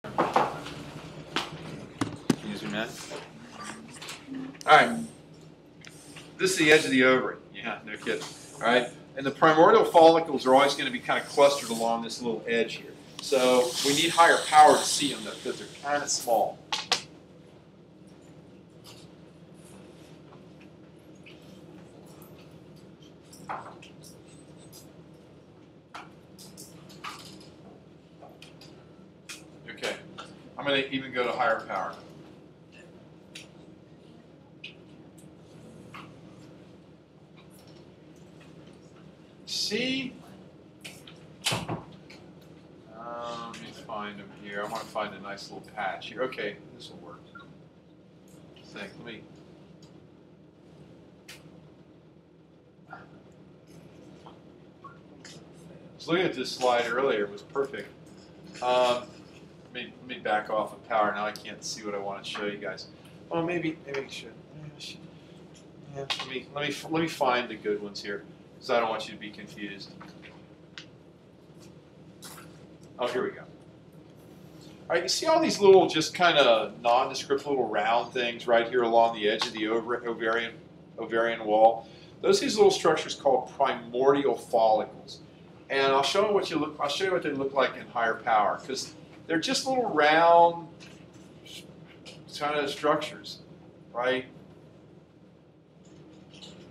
Excuse me, man. All right. This is the edge of the ovary. Yeah, no kidding. All right. And the primordial follicles are always going to be kind of clustered along this little edge here. So we need higher power to see them, though, because they're kind of small. Okay. I'm going to even go to higher power. See? Let me find them here. I want to find a nice little patch here. Okay, this will work. Let me. I was looking at this slide earlier. It was perfect. Let me back off of power. Now I can't see what I want to show you guys. Oh, maybe I should. Yeah, let me find the good ones here, because I don't want you to be confused. Oh, here we go. All right, you see all these little, just kind of nondescript little round things right here along the edge of the ovarian wall? Those are these little structures called primordial follicles, and I'll show you what they look like in higher power, because they're just little round kind of structures, right?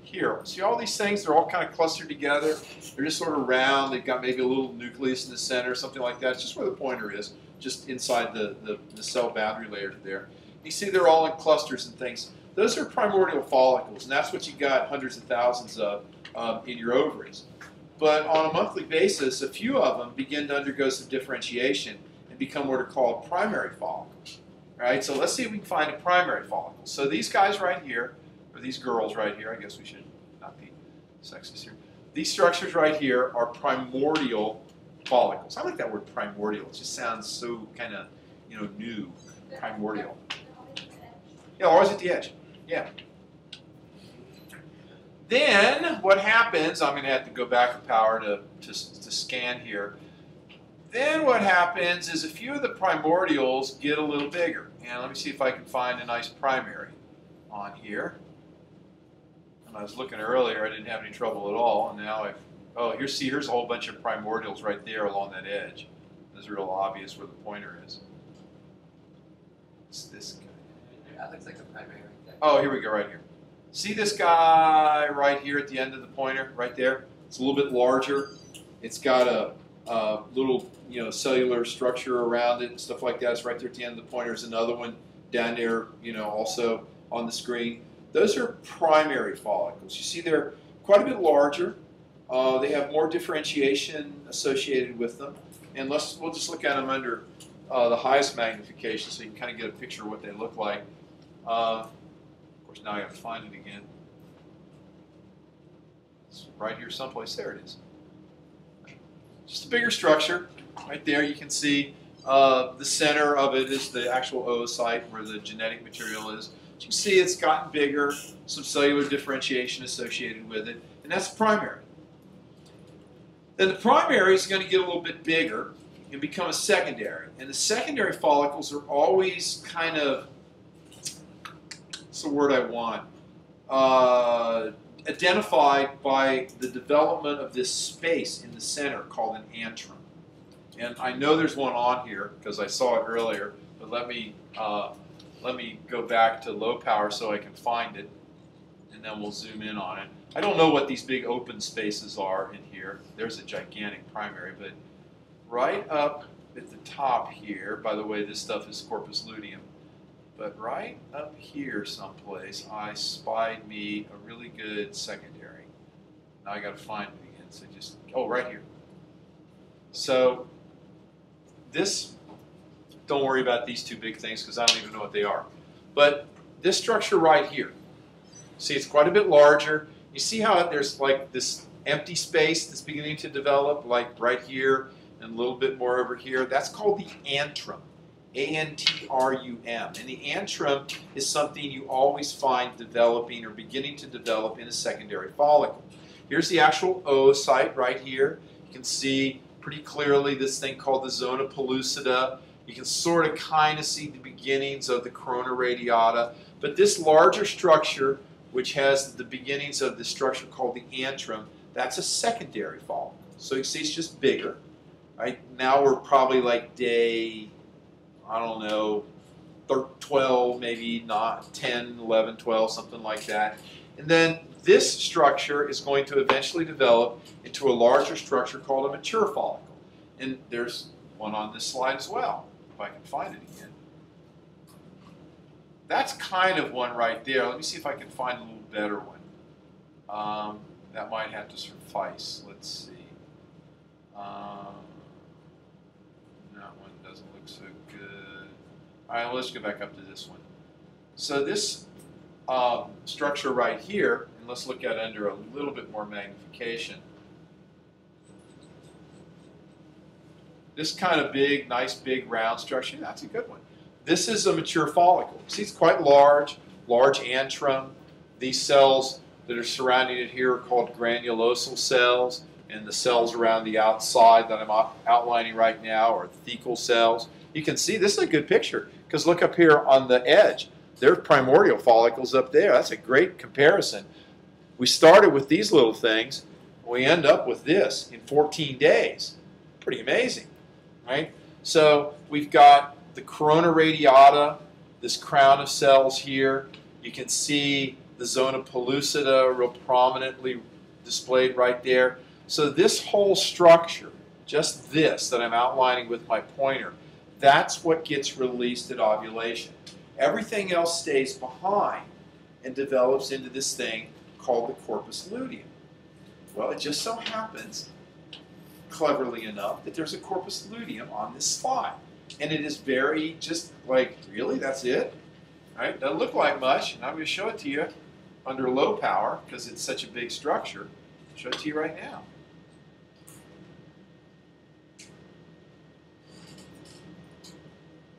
Here, see all these things? They're all kind of clustered together. They're just sort of round. They've got maybe a little nucleus in the center, something like that. It's just where the pointer is, just inside the cell boundary layer there. You see they're all in clusters and things. Those are primordial follicles, and that's what you got hundreds of thousands of in your ovaries. But on a monthly basis, a few of them begin to undergo some differentiation and become what are called primary follicles. Right? So let's see if we can find a primary follicle. So these guys right here, or these girls right here, I guess we should not be sexist here. These structures right here are primordial follicles. I like that word primordial. It just sounds so kind of, new. Primordial. Yeah, always at the edge. Yeah. Then what happens, I'm going to have to go back a power to scan here. Then what happens is a few of the primordials get a little bigger. And let me see if I can find a nice primary on here. And I was looking earlier, I didn't have any trouble at all. And now here's a whole bunch of primordials right there along that edge. It's real obvious where the pointer is. It's this guy. That looks like a primary. Oh, here we go, right here. See this guy right here at the end of the pointer, right there? It's a little bit larger. It's got a little, cellular structure around it and stuff like that. It's right there at the end of the pointer. There's another one down there, also on the screen. Those are primary follicles. You see they're quite a bit larger. They have more differentiation associated with them. And we'll just look at them under the highest magnification so you can kind of get a picture of what they look like. Of course, now I have to find it again. It's right here someplace. There it is. Just a bigger structure. Right there you can see the center of it is the actual oocyte where the genetic material is. As you can see, it's gotten bigger, some cellular differentiation associated with it, and that's primary. Then the primary is going to get a little bit bigger and become a secondary. And the secondary follicles are always kind of, what's the word I want, identified by the development of this space in the center called an antrum. And I know there's one on here because I saw it earlier, but let me go back to low power so I can find it, and then we'll zoom in on it. I don't know what these big open spaces are in here. There's a gigantic primary, but right up at the top here, by the way, this stuff is corpus luteum, but right up here someplace, I spied me a really good secondary. Now I got to find it again, so right here. So this, don't worry about these two big things because I don't even know what they are. But this structure right here, see it's quite a bit larger. You see how there's like this empty space that's beginning to develop, like right here and a little bit more over here. That's called the antrum, A-N-T-R-U-M. And the antrum is something you always find developing or beginning to develop in a secondary follicle. Here's the actual oocyte right here. You can see pretty clearly this thing called the zona pellucida. You can sort of kind of see the beginnings of the corona radiata. But this larger structure, which has the beginnings of the structure called the antrum, that's a secondary follicle. So you see it's just bigger. Right? Now we're probably like day, I don't know, 12, maybe not 10, 11, 12, something like that. And then this structure is going to eventually develop into a larger structure called a mature follicle. And there's one on this slide as well, if I can find it again. That's kind of one right there. Let me see if I can find a little better one. That might have to suffice. Let's see. That one doesn't look so good. All right, let's go back up to this one. So this structure right here, and let's look at it under a little bit more magnification. This kind of big, nice big round structure, that's a good one. This is a mature follicle. See, it's quite large, large antrum. These cells that are surrounding it here are called granulosal cells, and the cells around the outside that I'm outlining right now are thecal cells. You can see this is a good picture because look up here on the edge. There's primordial follicles up there. That's a great comparison. We started with these little things. We end up with this in 14 days. Pretty amazing, right? So we've got the corona radiata, this crown of cells here. You can see the zona pellucida real prominently displayed right there. So this whole structure, just this that I'm outlining with my pointer, that's what gets released at ovulation. Everything else stays behind and develops into this thing called the corpus luteum. Well, it just so happens, cleverly enough, that there's a corpus luteum on this slide. And it is very just like, really, that's it? Right? Doesn't look like much, and I'm going to show it to you under low power because it's such a big structure. I'll show it to you right now.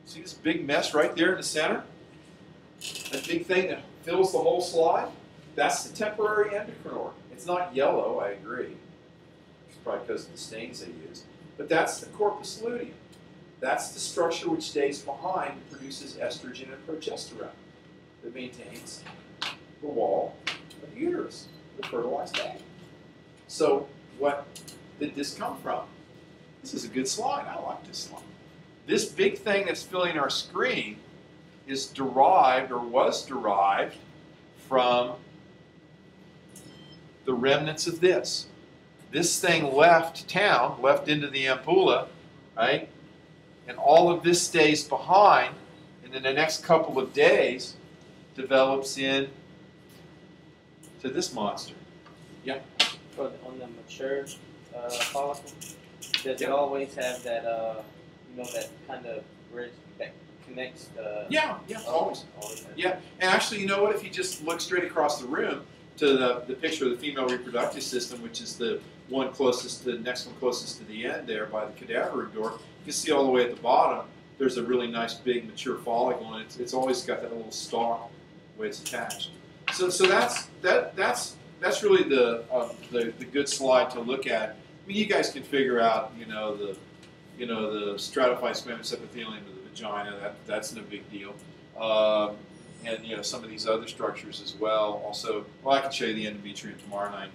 See this big mess right there in the center? That big thing that fills the whole slide? That's the temporary endocrine organ. It's not yellow, I agree. It's probably because of the stains they use. But that's the corpus luteum. That's the structure which stays behind and produces estrogen and progesterone that maintains the wall of the uterus, the fertilized egg. So what did this come from? This is a good slide. I like this slide. This big thing that's filling our screen is derived, or was derived, from the remnants of this. This thing left town, left into the ampulla, right? And all of this stays behind, and in the next couple of days develops in to this monster. Yeah? On the mature follicle, does it always have that, that kind of bridge that connects the... Yeah, always. Yeah, and actually, you know what? If you just look straight across the room to the picture of the female reproductive system, which is the one closest, the next one closest to the end there by the cadaver door, you can see all the way at the bottom, there's a really nice big mature follicle, and it's always got that little stalk the way it's attached. So that's really the good slide to look at. I mean, you guys can figure out, the stratified squamous epithelium of the vagina. That's no big deal. And some of these other structures as well. Also, well, I can show you the endometrium tomorrow night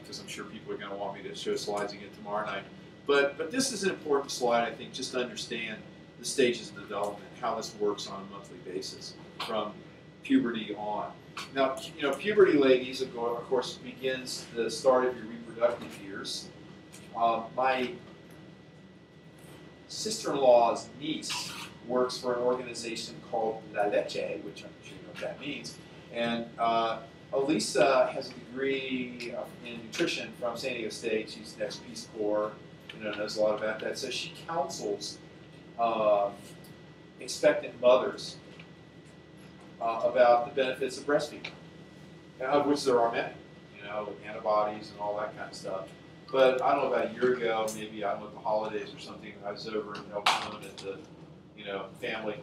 because I'm sure people are going to want me to show slides again tomorrow night. But this is an important slide, I think, just to understand the stages of development, how this works on a monthly basis from puberty on. Now, puberty, ladies, of course, begins the start of your reproductive years. My sister-in-law's niece works for an organization called La Leche, which I'm sure you know what that means. And Elisa has a degree in nutrition from San Diego State. She's next Peace Corps, knows a lot about that. So she counsels expectant mothers about the benefits of breastfeeding, of which there are many, with antibodies and all that kind of stuff. But I don't know, about a year ago, maybe I don't know, at the holidays or something, I was over in El Cajon at the, family,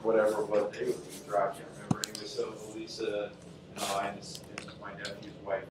whatever it was, they were I can't remember. Anyway, so Elisa and I and my nephew's wife